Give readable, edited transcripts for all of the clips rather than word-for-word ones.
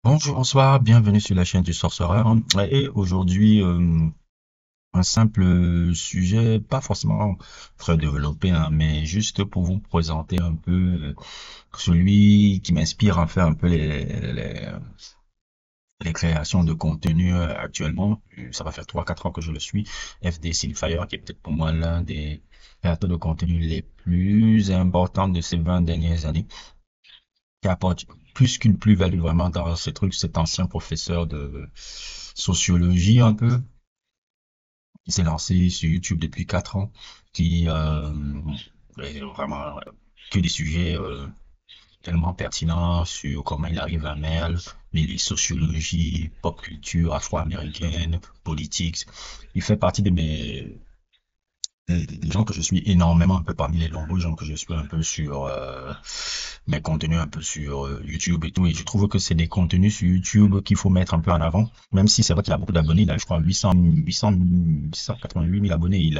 Bonjour, bonsoir, bienvenue sur la chaîne du Sorcerer. Et aujourd'hui, un simple sujet, pas forcément très développé, hein, mais juste pour vous présenter un peu celui qui m'inspire à faire un peu les créations de contenu actuellement. Ça va faire 3 4 ans que je le suis. FD Silfire, qui est peut-être pour moi l'un des créateurs de contenu les plus importants de ces 20 dernières années, qui apporte plus qu'une plus-value vraiment dans ces trucs, cet ancien professeur de sociologie un peu, qui s'est lancé sur YouTube depuis 4 ans, qui est vraiment que des sujets tellement pertinents sur comment il arrive à Merle, les sociologies, pop culture afro-américaine, politique. Il fait partie de mes des gens que je suis énormément, un peu parmi les nombreux gens que je suis un peu sur mes contenus un peu sur YouTube et tout. Et je trouve que c'est des contenus sur YouTube qu'il faut mettre un peu en avant. Même si c'est vrai qu'il a beaucoup d'abonnés, il a, je crois, 888 000 abonnés.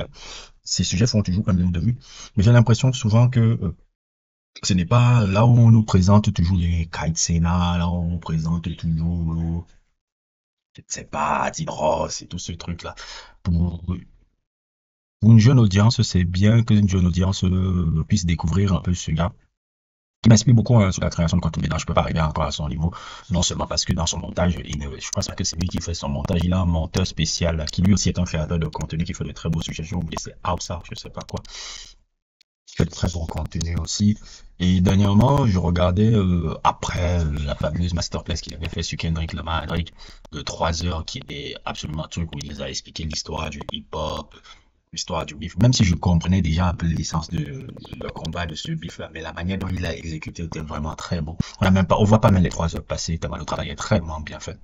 Ces sujets font toujours quand même de vues. Mais j'ai l'impression souvent que ce n'est pas là où on nous présente toujours les Kite Sena, là où on nous présente toujours, je ne sais pas, Tim Ross et tout ce truc-là. Pour pour une jeune audience, c'est bien qu'une jeune audience puisse découvrir un peu ce gars qui m'inspire beaucoup sur la création de contenu. Je peux pas arriver encore à son niveau, non seulement parce que dans son montage, je pense pas que c'est lui qui fait son montage, il a un monteur spécial qui lui aussi est un créateur de contenu qui fait de très beaux sujets. J'ai oublié, c'est Outsa, je sais pas quoi, qui fait de très bons contenus aussi. Et dernièrement, je regardais après la fameuse masterclass qu'il avait fait sur Kendrick Lamar, de 3 heures, qui est absolument un truc où il nous a expliqué l'histoire du hip-hop, l'histoire du bif, même si je comprenais déjà un peu l'essence de le combat de ce bif-là, mais la manière dont il l'a exécuté était vraiment très bon. On voit pas même les 3 heures passer, tellement le travail est très bien fait.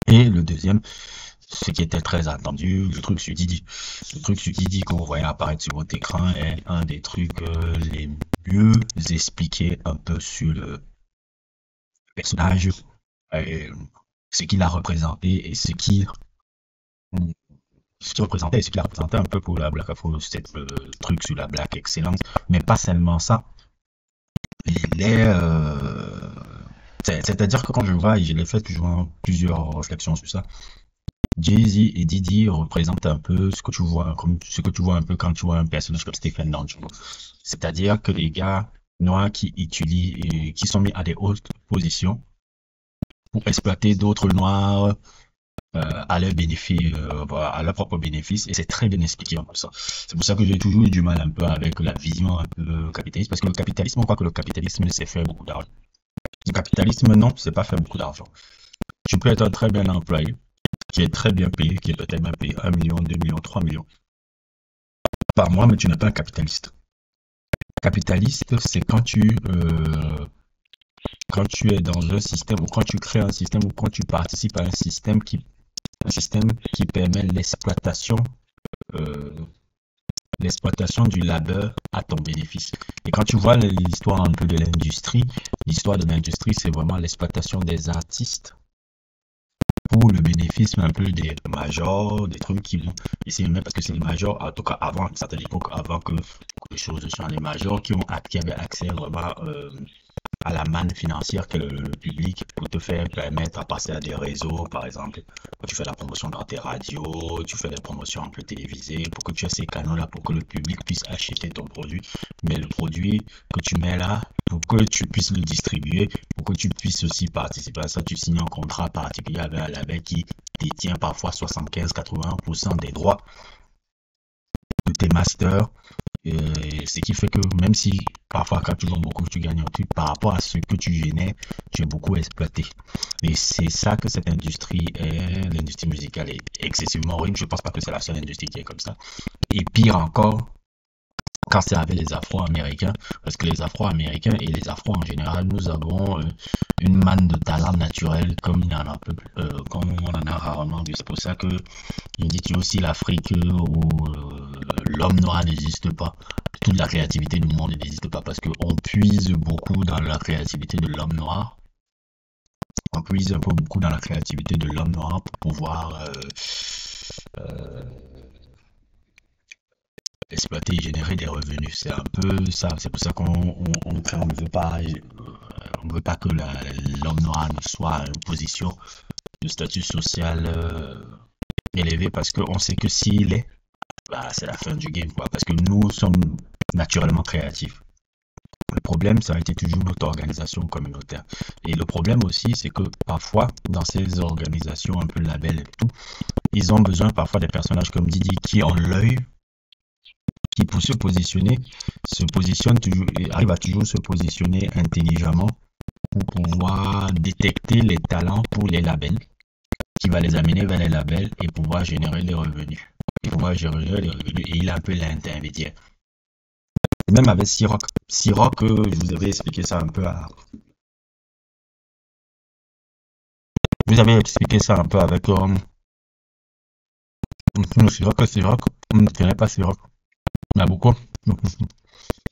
Et le deuxième, ce qui était très attendu, le truc sur Didi. Le truc sur Didi qu'on voyait apparaître sur votre écran est un des trucs les mieux expliqués un peu sur le personnage, euh, ce qu'il a représenté et ce qu'il représentait et ce qu'il a représenté un peu pour la Black Afro, cette truc sur la Black Excellence, mais pas seulement ça. Il est, c'est-à-dire que quand je vois, et je l'ai fait plusieurs réflexions sur ça, Jay-Z et Didi représentent un peu ce que tu vois, comme ce que tu vois un peu quand tu vois un personnage comme Stephen Lang. C'est-à-dire que les gars noirs qui utilisent, et qui sont mis à des hautes positions pour exploiter d'autres noirs à leur bénéfice, voilà, à leur propre bénéfice, et c'est très bien expliqué en ça. C'est pour ça que j'ai toujours eu du mal un peu avec la vision un peu capitaliste, parce que le capitalisme, on croit que le capitalisme, c'est faire beaucoup d'argent. Le capitalisme, non, c'est pas faire beaucoup d'argent. Tu peux être un très bien employé, qui est très bien payé, qui est peut-être bien payé 1 million, 2 millions, 3 millions par mois, mais tu n'es pas un capitaliste. Capitaliste, c'est quand tu es dans un système, ou quand tu crées un système, ou quand tu participes à un système qui permet euh, l'exploitation du labeur à ton bénéfice. Et quand tu vois l'histoire un peu de l'industrie, c'est vraiment l'exploitation des artistes pour le bénéfice un peu des majors, des trucs qui vont essayer même parce que c'est les majors, en tout cas avant une certaine époque, avant que les choses soient les majors qui avaient accès vraiment à la manne financière que le public pour te faire permettre à passer à des réseaux, par exemple. Quand tu fais la promotion dans tes radios, tu fais des promotions un peu télévisées, pour que tu aies ces canaux-là, pour que le public puisse acheter ton produit. Mais le produit que tu mets là, pour que tu puisses le distribuer, pour que tu puisses aussi participer à ça, tu signes un contrat particulier avec un label qui détient parfois 75-80% des droits de tes masters. Et ce qui fait que même si parfois quand tu vends beaucoup, tu gagnes un truc par rapport à ce que tu génères, tu es beaucoup exploité. Et c'est ça que cette industrie est, l'industrie musicale est excessivement horrible. Je pense pas que c'est la seule industrie qui est comme ça. Et pire encore, quand c'est avec les Afro-Américains, parce que les Afro-Américains et les Afro en général, nous avons une manne de talent naturel comme il y en a peu, comme on en a rarement vu. C'est pour ça que je dis que aussi l'Afrique où l'homme noir n'existe pas. Toute la créativité du monde n'existe pas parce qu'on puise beaucoup dans la créativité de l'homme noir. On puise un peu beaucoup dans la créativité de l'homme noir pour pouvoir euh, exploiter et générer des revenus. C'est un peu ça. C'est pour ça on ne veut pas que l'homme noir ne soit à une position de statut social élevé parce qu'on sait que s'il est, bah, c'est la fin du game, quoi. Parce que nous sommes naturellement créatifs. Le problème, ça a été toujours notre organisation communautaire. Et le problème aussi, c'est que parfois, dans ces organisations un peu labels et tout, ils ont besoin parfois des personnages comme Didi qui ont l'œil, qui pour se positionner, se positionne toujours, arrive à toujours se positionner intelligemment pour pouvoir détecter les talents pour les labels, qui va les amener vers les labels et pouvoir générer les revenus. Et pouvoir générer les revenus. Et il a un peu l'intermédiaire. Même avec Siroc. Siroc, je vous avais expliqué ça un peu Je vous avais expliqué ça un peu avec Siroc. On ne connaît pas Siroc. Il y a beaucoup de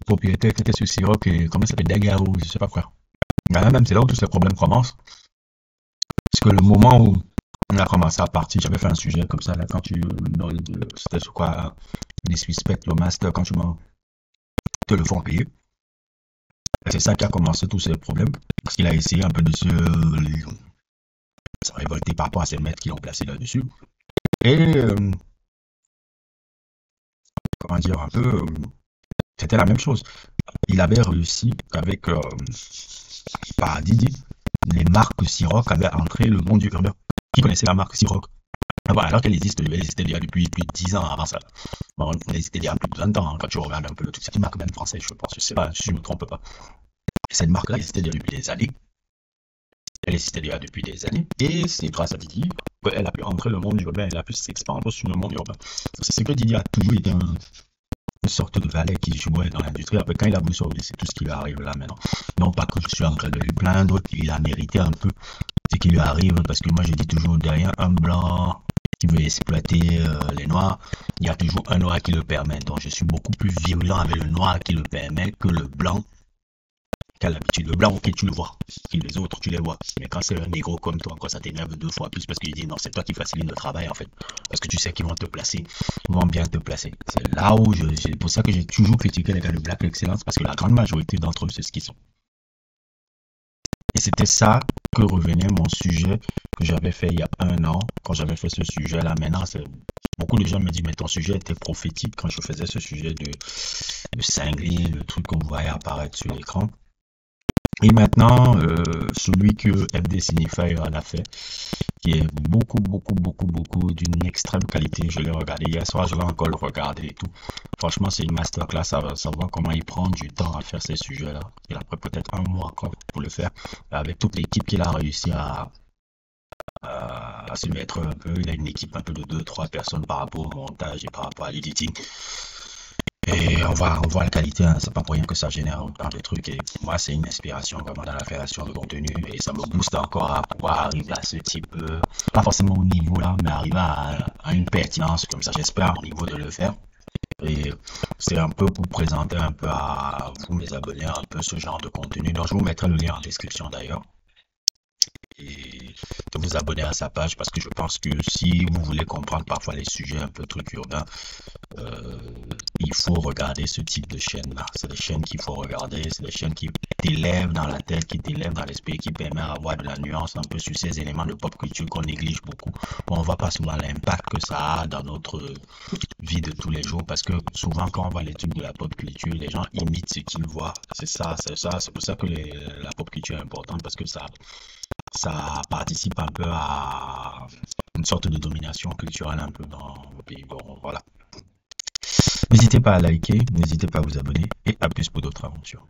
propriétaires qui étaient sur Siroc et comment ça s'appelle Dagao, je sais pas quoi. Même c'est là où tous ces problèmes commencent. Parce que le moment où on a commencé à partir, j'avais fait un sujet comme ça, là, quand c'était sur quoi, les suspects, le master, quand tu te le font payer. C'est ça qui a commencé tous ces problèmes. Parce qu'il a essayé un peu de se révolter par rapport à ces maîtres qui l'ont placé là-dessus. Et comment dire, un peu, c'était la même chose. Il avait réussi avec par Didi, les marques Siroc avaient entré le monde du urbain. Qui connaissait la marque Siroc? Alors qu'elle existe, elle existait déjà depuis plus de 10 ans avant ça. Bon, elle existait déjà plus de 20 ans, hein, quand tu regardes un peu le truc. C'est une marque même française, je pense. Je sais pas si je me trompe pas. Cette marque-là existait déjà depuis des années. Elle existait déjà depuis des années. Et c'est grâce à Didi qu'elle a pu entrer le monde urbain. Elle a pu s'expandre sur le monde urbain. C'est ce que Didi a toujours été une sorte de valet qui jouait dans l'industrie. Après, quand il a voulu sortir, c'est tout ce qui lui arrive là maintenant. Non pas que je suis en train de lui plaindre, il a mérité un peu ce qui lui arrive. Parce que moi, je dis toujours, derrière un blanc qui veut exploiter les noirs, il y a toujours un noir qui le permet. Donc je suis beaucoup plus virulent avec le noir qui le permet que le blanc qui a l'habitude. Le blanc, ok, tu le vois. Et les autres, tu les vois. Mais quand c'est un négro comme toi, encore ça t'énerve 2 fois plus parce qu'il dit non, c'est toi qui facilite le travail en fait. Parce que tu sais qu'ils vont te placer. Ils vont bien te placer. C'est là où c'est pour ça que j'ai toujours critiqué les gars de Black Excellence parce que la grande majorité d'entre eux, c'est ce qu'ils sont. Et c'était ça que revenait mon sujet que j'avais fait il y a 1 an, quand j'avais fait ce sujet-là. Maintenant, beaucoup de gens me disent, mais ton sujet était prophétique quand je faisais ce sujet de cinglé, le truc que vous voyez apparaître sur l'écran. Et maintenant, celui que FD Signifier en a fait, qui est beaucoup d'une extrême qualité. Je l'ai regardé hier soir, je vais encore le regarder et tout. Franchement, c'est une masterclass à savoir comment il prend du temps à faire ces sujets-là. Il a pris peut-être 1 mois encore pour le faire, avec toute l'équipe qu'il a réussi à se mettre un peu. Il a une équipe un peu de 2-3 personnes par rapport au montage et par rapport à l'editing. Et on voit la qualité, hein. C'est pas pour rien que ça génère autant de trucs. Et pour moi, c'est une inspiration vraiment dans la création de contenu. Et ça me booste encore à pouvoir arriver à ce type, pas forcément au niveau là, mais arriver à une pertinence comme ça, j'espère, au niveau de le faire. Et c'est un peu pour présenter un peu à vous, mes abonnés, un peu ce genre de contenu. Donc, je vous mettrai le lien en description d'ailleurs. Et de vous abonner à sa page parce que je pense que si vous voulez comprendre parfois les sujets un peu trucs urbains, il faut regarder ce type de chaîne là. C'est des chaînes qu'il faut regarder, c'est des chaînes qui t'élèvent dans la tête, qui t'élèvent dans l'esprit, qui permettent d'avoir de la nuance un peu sur ces éléments de pop culture qu'on néglige beaucoup. On voit pas souvent l'impact que ça a dans notre vie de tous les jours parce que souvent quand on voit les trucs de la pop culture, les gens imitent ce qu'ils voient. C'est pour ça que la pop culture est importante parce que ça participe un peu à une sorte de domination culturelle un peu dans le pays. Bon, voilà. N'hésitez pas à liker, n'hésitez pas à vous abonner et à plus pour d'autres aventures.